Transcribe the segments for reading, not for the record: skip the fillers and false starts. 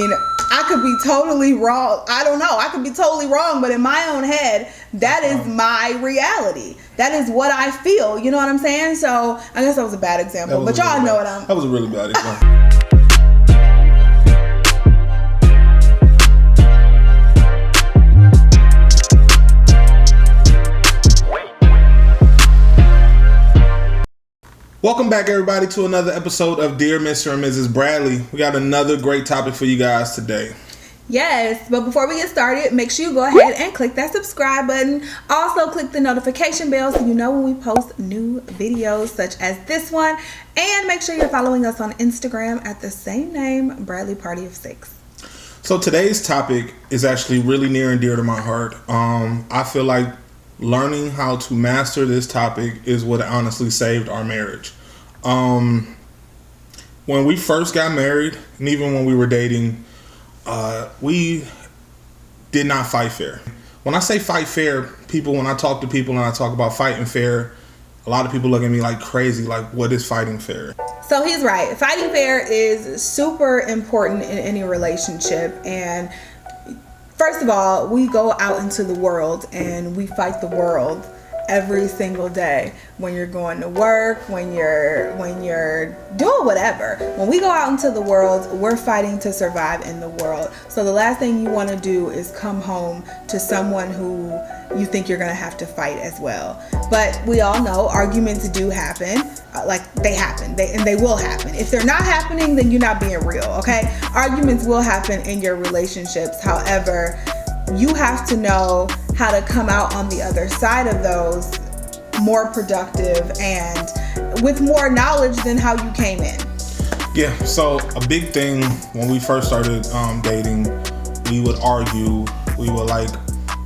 I could be totally wrong. I don't know. I could be totally wrong, but in my own head, that is my reality. That is what I feel. You know what I'm saying? So I guess that was a bad example, but y'all know what I'm. That was a really bad example. Welcome back, everybody, to another episode of Dear Mr. and Mrs. Bradley. We got another great topic for you guys today. Yes, but before we get started, make sure you go ahead and click that subscribe button. Also, click the notification bell so you know when we post new videos such as this one. And make sure you're following us on Instagram at the same name, Bradley Party of 6. So today's topic is actually really near and dear to my heart. I feel like learning how to master this topic is what honestly saved our marriage. When we first got married, and even when we were dating, we did not fight fair. When I say fight fair, when I talk to people and I talk about fighting fair, a lot of people look at me like crazy, like, what is fighting fair? So he's right. Fighting fair is super important in any relationship. And first of all, we go out into the world and we fight the world every single day. When you're going to work, when you're doing whatever. When we go out into the world, we're fighting to survive in the world. So the last thing you want to do is come home to someone who you think you're going to have to fight as well. But we all know arguments do happen. They happen. They will happen. If they're not happening, then you're not being real, okay? Arguments will happen in your relationships. However, you have to know how to come out on the other side of those more productive and with more knowledge than how you came in. Yeah, so a big thing when we first started dating, we would argue, we would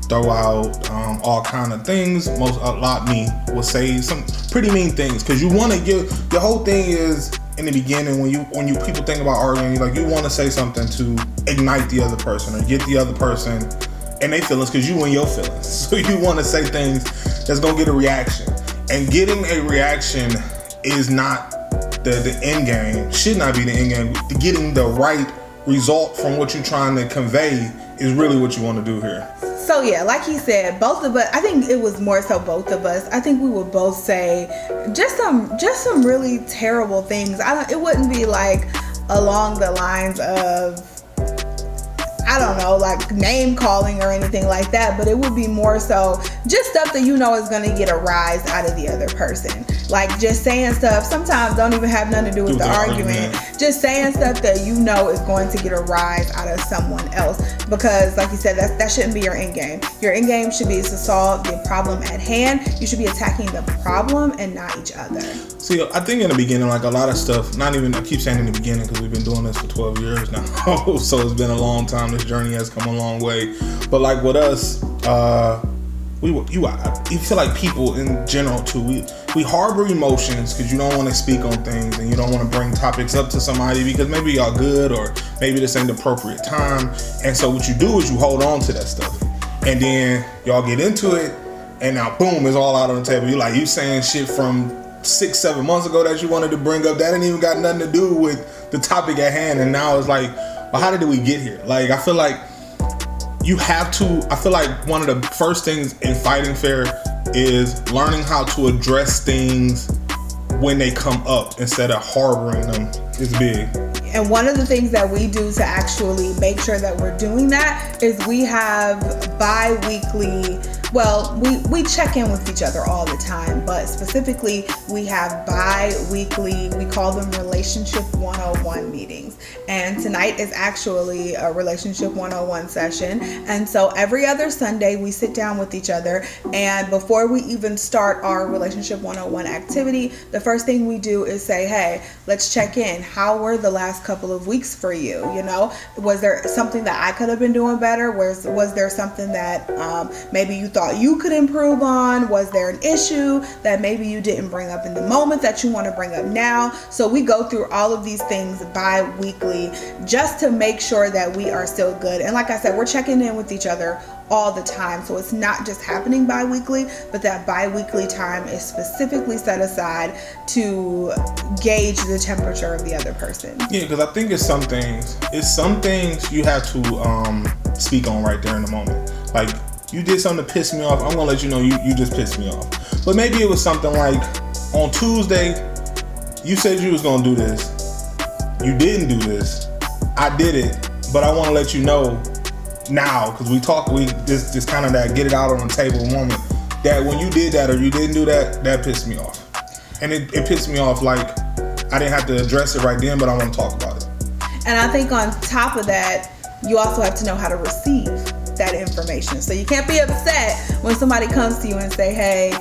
throw out all kind of things. A lot me would say some pretty mean things because you want to give. The whole thing is in the beginning when you people think about arguing, you want to say something to ignite the other person or get the other person and they feelings because you and your feelings. So you want to say things that's gonna get a reaction, and getting a reaction is not the end game. Should not be the end game. Getting the right result from what you're trying to convey is really what you want to do here. So yeah, like he said, both of us, I think it was more so both of us. I think we would both say just some really terrible things. It wouldn't be along the lines of, I don't know, name calling or anything like that, but it would be more so just stuff that you know is going to get a rise out of the other person. Just saying stuff sometimes don't even have nothing to do with the argument. Just saying stuff that you know is going to get a rise out of someone else. Because like you said, that shouldn't be your end game. Your end game should be to solve the problem at hand. You should be attacking the problem and not each other. See, I think in the beginning, a lot of stuff, I keep saying in the beginning because we've been doing this for 12 years now. So it's been a long time. This journey has come a long way. But with us, you feel like people in general too, we harbor emotions because you don't want to speak on things and you don't want to bring topics up to somebody because maybe y'all good or maybe this ain't the appropriate time. And so what you do is you hold on to that stuff and then y'all get into it and now boom, it's all out on the table. You saying shit from 6-7 months ago that you wanted to bring up that ain't even got nothing to do with the topic at hand, and now it's well, how did we get here? I feel like you have to, I feel like one of the first things in fighting fair is learning how to address things when they come up instead of harboring them. It's big. And one of the things that we do to actually make sure that we're doing that is we have bi-weekly, we check in with each other all the time, but specifically we have bi-weekly, we call them Relationship 101 meetings. And tonight is actually a Relationship 101 session. And so every other Sunday we sit down with each other, and before we even start our Relationship 101 activity, the first thing we do is say, hey, let's check in. How were the last couple of weeks for you? Was there something that I could have been doing better? Was there something that maybe you thought you could improve on? Was there an issue that maybe you didn't bring up in the moment that you want to bring up now? So we go through all of these things bi-weekly just to make sure that we are still good. And like I said, we're checking in with each other all the time. So it's not just happening bi-weekly, but that bi-weekly time is specifically set aside to gauge the temperature of the other person. Yeah, because I think it's some things you have to speak on right there in the moment. Like, you did something to piss me off, I'm gonna let you know you just pissed me off. But maybe it was something like, on Tuesday, you said you was gonna do this. You didn't do this. I did it, but I want to let you know now, because this kind of that get it out on the table moment, that when you did that or you didn't do that, that pissed me off. And it pissed me off, like, I didn't have to address it right then, but I want to talk about it. And I think on top of that, you also have to know how to receive that information. So you can't be upset when somebody comes to you and say, hey,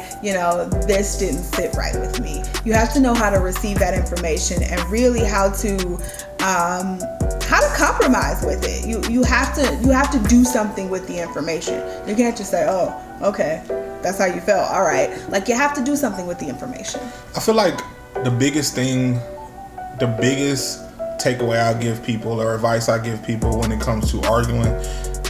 this didn't sit right with me. You have to know how to receive that information and really how to compromise with it. You have to do something with the information. You can't just say, oh, okay, that's how you felt, all right. Like, you have to do something with the information. I feel like the biggest takeaway I give people, or advice I give people when it comes to arguing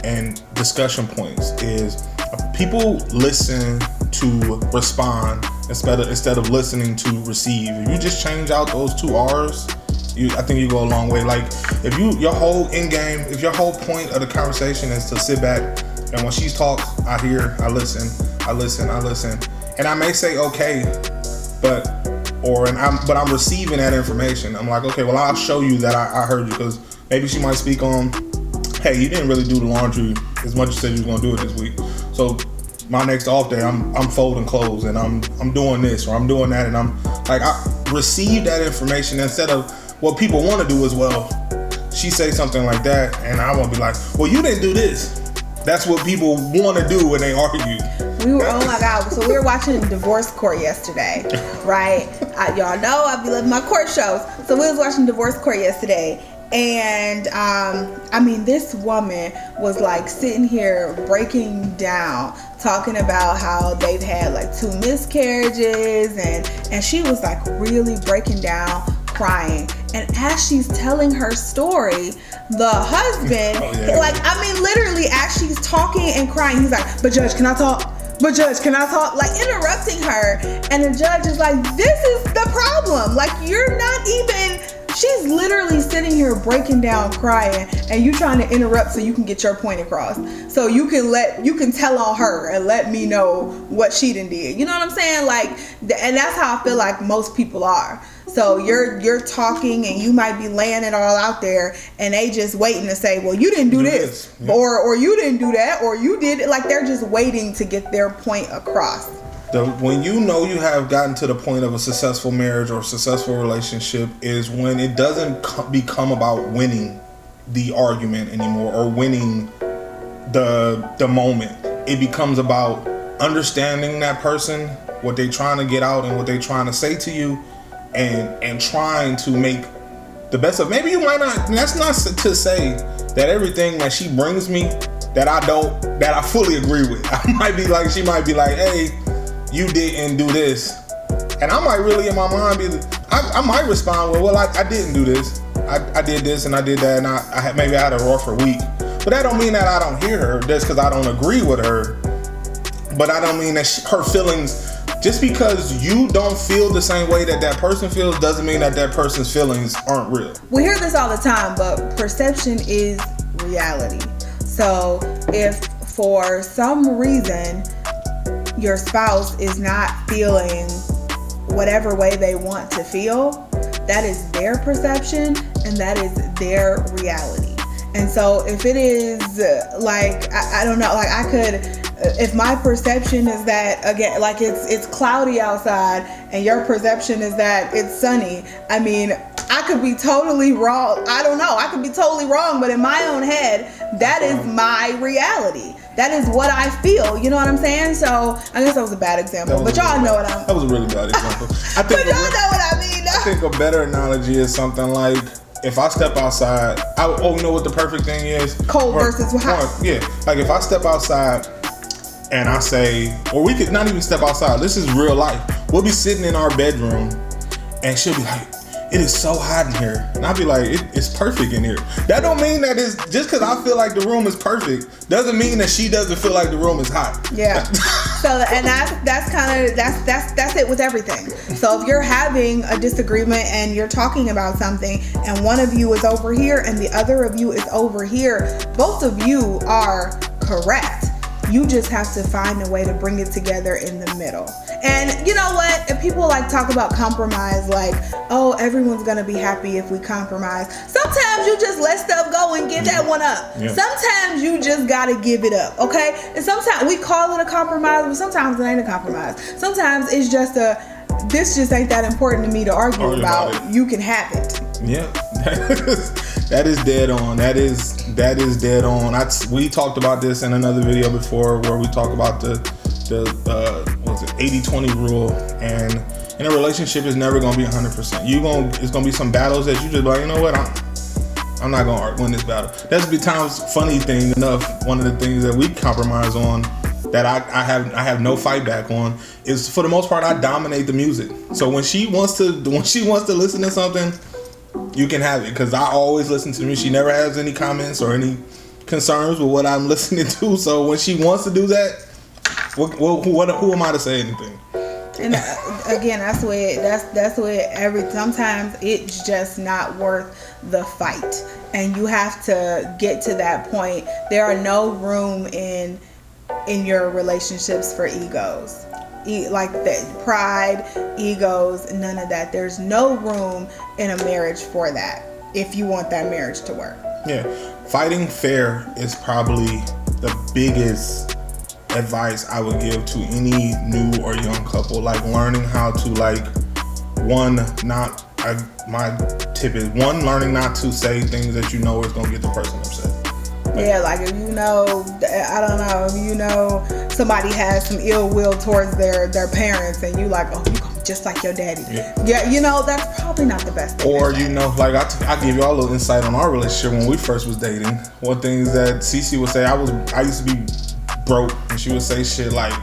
and discussion points, is people listen to respond instead of listening to receive. If you just change out those two R's, I think you go a long way. Like, if your whole point of the conversation is to sit back and when she talks, I hear, I listen, and I may say okay, but I'm receiving that information. I'm like, okay, well, I'll show you that I heard you, because maybe she might speak on, hey, you didn't really do the laundry as much as you said you were gonna do it this week. So my next off day, I'm folding clothes and I'm doing this or I'm doing that, and I'm like, I receive that information instead of what people want to do as well. She say something like that, and I want to be like, well, you didn't do this. That's what people want to do when they argue. Oh my God. So we were watching Divorce Court yesterday, right? Y'all know I be loving my court shows. So we was watching Divorce Court yesterday. And this woman was like sitting here breaking down, talking about how they've had like 2 miscarriages, and she was like really breaking down, crying. And as she's telling her story, the husband, literally as she's talking and crying, he's like, but Judge, can I talk? But Judge, can I talk? Like, interrupting her. And the judge is like, this is the problem. Like, you're not even... She's literally sitting here breaking down, crying, and you trying to interrupt so you can get your point across. So you can tell on her and let me know what she done did. You know what I'm saying? Like, and that's how I feel like most people are. So you're talking and you might be laying it all out there, and they just waiting to say, well, you didn't do this. Yeah. or you didn't do that, or you did it. Like, they're just waiting to get their point across. When you know you have gotten to the point of a successful marriage or successful relationship is when it doesn't become about winning the argument anymore or winning the moment. It becomes about understanding that person, what they're trying to get out and what they're trying to say to you, and trying to make the best of. Maybe you might not. That's not to say that everything that she brings me that I fully agree with. She might be like, hey, you didn't do this, and I might really in my mind I might respond with, well, I didn't do this. I did this and I did that, and maybe I had a rougher week. But that don't mean that I don't hear her. That's because I don't agree with her. But I don't mean that her feelings. Just because you don't feel the same way that person feels doesn't mean that person's feelings aren't real. We hear this all the time, but perception is reality. So if for some reason your spouse is not feeling whatever way they want to feel, that is their perception and that is their reality. And so if it is I don't know, like I could, if my perception is that, again, like it's cloudy outside and your perception is that it's sunny, I mean, I could be totally wrong. I don't know. I could be totally wrong, but in my own head, that is my reality. That is what I feel. You know what I'm saying? So I guess that was a bad example, but y'all know what I'm. That was a really bad example. But y'all know what I mean. I think a better analogy is something like, if I step outside, you know what the perfect thing is? Cold versus hot. Yeah, like if I step outside and I say, or we could not even step outside. This is real life. We'll be sitting in our bedroom and she'll be like, it is so hot in here. And I'd be like, it's perfect in here. That don't mean that it's, just because I feel like the room is perfect, doesn't mean that she doesn't feel like the room is hot. Yeah. So, and that's it with everything. So if you're having a disagreement and you're talking about something and one of you is over here and the other of you is over here, both of you are correct. You just have to find a way to bring it together in the middle. And you know what? If people like talk about compromise, like, oh, everyone's gonna be happy if we compromise. Sometimes you just let stuff go and give that one up. Yeah. Sometimes you just gotta give it up, okay? And sometimes we call it a compromise, but sometimes it ain't a compromise. Sometimes it's just this just ain't that important to me to argue about. You can have it. Yeah, that is dead on. That is dead on. We talked about this in another video before, where we talk about the 80-20 rule, and in a relationship it's never gonna be 100%. It's gonna be some battles that you just like, you know what, I'm not gonna win this battle. That's betimes funny thing enough. One of the things that we compromise on, that I have no fight back on, is for the most part I dominate the music. So when she wants to listen to something, you can have it, because I always listen to me. She never has any comments or any concerns with what I'm listening to. So when she wants to do that, who am I to say anything? And again, that's where sometimes it's just not worth the fight, and you have to get to that point. There are no room in your relationships for egos. Like that, pride, egos, none of that. There's no room in a marriage for that if you want that marriage to work. Yeah, fighting fair is probably the biggest advice I would give to any new or young couple. Like learning how to my tip is learning not to say things that you know is gonna get the person upset. Yeah, like if you know, I don't know, if you know somebody has some ill will towards their parents, and you like, oh, you gonna be just like your daddy. Yeah, you know, that's probably not the best thing. Or, you know, like I give y'all a little insight on our relationship when we first was dating. One thing that Cece would say, I used to be broke, and she would say shit like,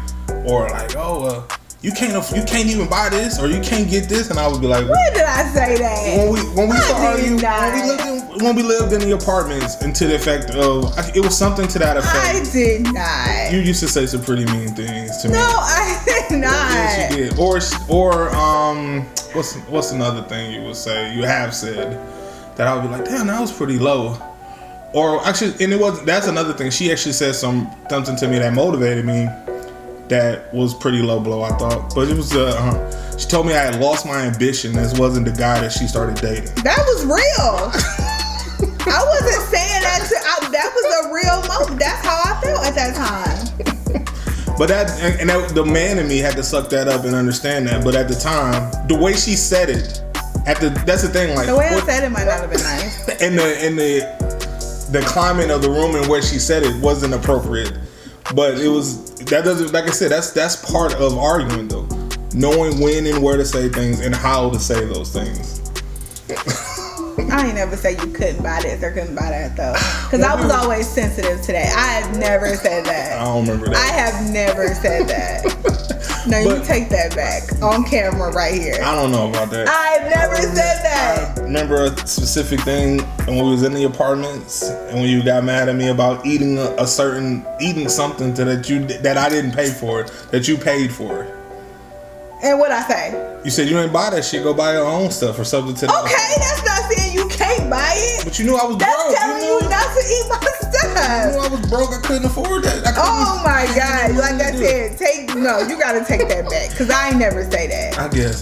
oh, you can't even buy this, or you can't get this, and I would be like, when did I say that? When we started arguing, when we lived in the apartments, and to the effect of, it was something to that effect. I did not. You used to say some pretty mean things to me. No, I did not. Yes, you did. Or what's another thing you would say? You have said that I would be like, damn, that was pretty low. Or actually, and that's another thing. She actually said something to me that motivated me. That was pretty low blow, I thought. But it was, she told me I had lost my ambition. This wasn't the guy that she started dating. That was real. I wasn't saying that that was a real moment. That's how I felt at that time. But the man in me had to suck that up and understand that. But at the time, the way she said it, that's the thing. Like, the way I said it might not have been nice. And the climate of the room and where she said it wasn't appropriate. But it was, that doesn't, like I said, that's part of arguing though. Knowing when and where to say things and how to say those things. I ain't never say you couldn't buy this or couldn't buy that though. Because I was always sensitive to that. I have never said that. I don't remember that. I have never said that. No, you take that back on camera right here. I don't know about that. I've never said that. I remember a specific thing when we was in the apartments, and when you got mad at me about eating something that I didn't pay for, that you paid for. And what'd I say? You said you ain't buy that shit. Go buy your own stuff or something to that. Okay, that's not saying you can't buy it. But you knew I was broke. That's telling you not to eat my stuff. You knew I was broke. I couldn't afford that. Oh my God. Like I said, you gotta take that back. Because I ain't never say that. I guess.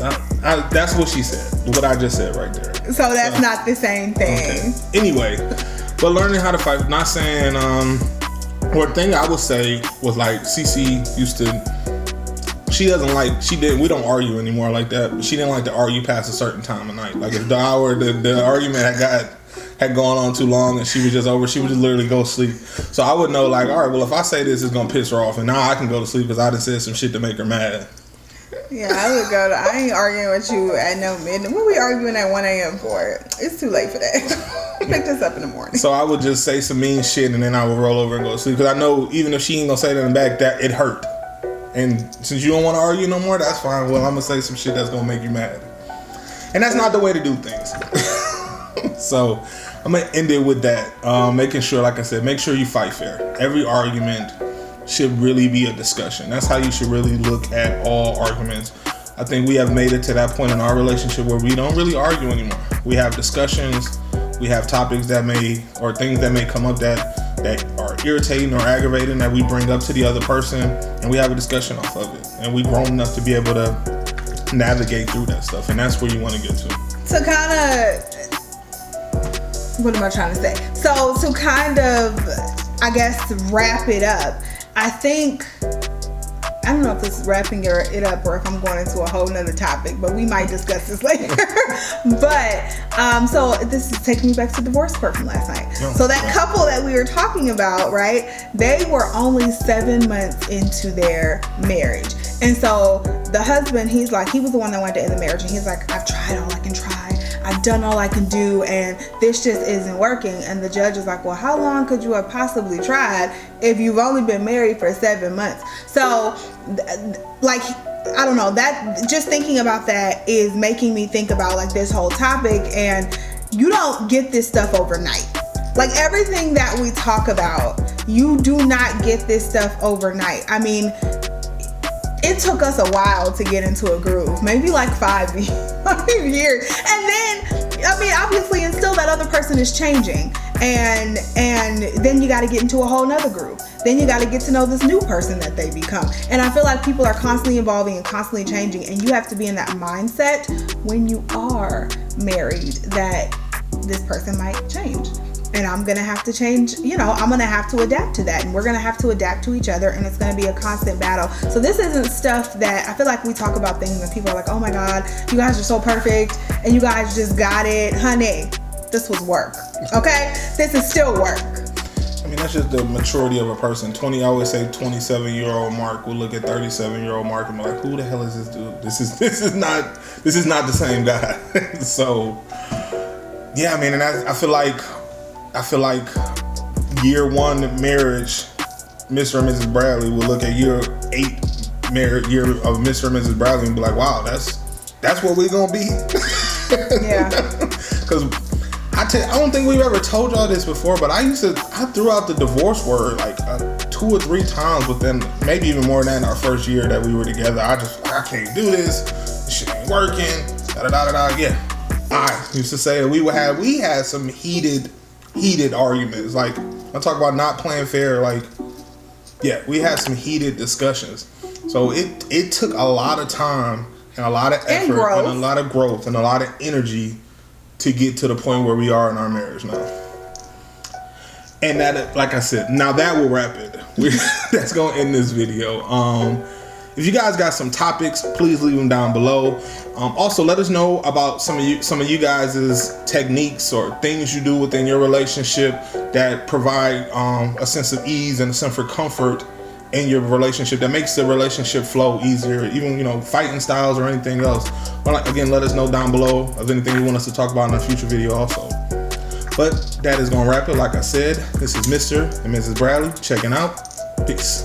That's what she said. What I just said right there. So that's not the same thing. Okay. Anyway, but learning how to fight. Not saying, one thing I would say was like, Cece used to, we don't argue anymore like that. But she didn't like to argue past a certain time of night. Like if the argument had gone on too long and she was just over, she would just literally go sleep. So I would know like, all right, well if I say this, it's gonna piss her off, and now I can go to sleep because I done said some shit to make her mad. Yeah, I ain't arguing with you at no midnight. What we arguing at 1 a.m. for? It's too late for that. Pick this up in the morning. So I would just say some mean shit, and then I would roll over and go to sleep, because I know even if she ain't gonna say that in the back, that it hurt. And since you don't want to argue no more, that's fine. Well, I'm gonna say some shit that's gonna make you mad. And that's not the way to do things. So I'm gonna end it with that. Making sure, like I said, make sure you fight fair. Every argument should really be a discussion. That's how you should really look at all arguments. I think we have made it to that point in our relationship where we don't really argue anymore. We have discussions, we have topics that may, or things that may come up that are irritating or aggravating that we bring up to the other person, and we have a discussion off of it. And we've grown enough to be able to navigate through that stuff, and that's where you want to get to. To kind of, what am I trying to say? So to kind of, I guess, wrap it up, I think, I don't know if this is wrapping it up or if I'm going into a whole nother topic, but we might discuss this later. But so this is taking me back to the divorce court from last night. So that couple that we were talking about, right? They were only 7 months into their marriage. And so the husband, he was the one that wanted to end the marriage. And he's like, I've tried all I can try. I've done all I can do, and this just isn't working. And the judge is like, well, how long could you have possibly tried if you've only been married for 7 months? So, like, I don't know, that just thinking about that is making me think about like this whole topic. And you don't get this stuff overnight. Like everything that we talk about, you do not get this stuff overnight. I mean, it took us a while to get into a groove, maybe like 5 years. And then, I mean, obviously, and still that other person is changing. And then you got to get into a whole nother groove. Then you got to get to know this new person that they become. And I feel like people are constantly evolving and constantly changing. And you have to be in that mindset when you are married that this person might change. And I'm going to have to change, I'm going to have to adapt to that. And we're going to have to adapt to each other. And it's going to be a constant battle. So this isn't stuff that I feel like we talk about things and people are like, oh my God, you guys are so perfect. And you guys just got it. Honey, this was work. Okay? This is still work. I mean, that's just the maturity of a person. I always say 27-year-old Mark will look at 37-year-old Mark and be like, who the hell is this dude? This is not the same guy. So, yeah, I mean, and I feel like year 1 marriage, Mr. and Mrs. Bradley will look at year 8 year of Mr. and Mrs. Bradley and be like, wow, that's what we're gonna be. Yeah. Because I don't think we've ever told y'all this before, but I threw out the divorce word like 2 or 3 times within, maybe even more than that, in our first year that we were together. I can't do this. This shit ain't working. Yeah. I used to say that we had some heated arguments. Like, I talk about not playing fair. Like, yeah, we had some heated discussions. So it took a lot of time and a lot of effort and a lot of growth and a lot of energy to get to the point where we are in our marriage now. And that, like I said, now that will wrap it. That's gonna end this video. If you guys got some topics, please leave them down below. Also, let us know about some of you guys' techniques or things you do within your relationship that provide a sense of ease and a sense of comfort in your relationship that makes the relationship flow easier, even fighting styles or anything else. But again, let us know down below of anything you want us to talk about in a future video also. But that is gonna wrap it. Like I said, this is Mr. and Mrs. Bradley checking out. Peace.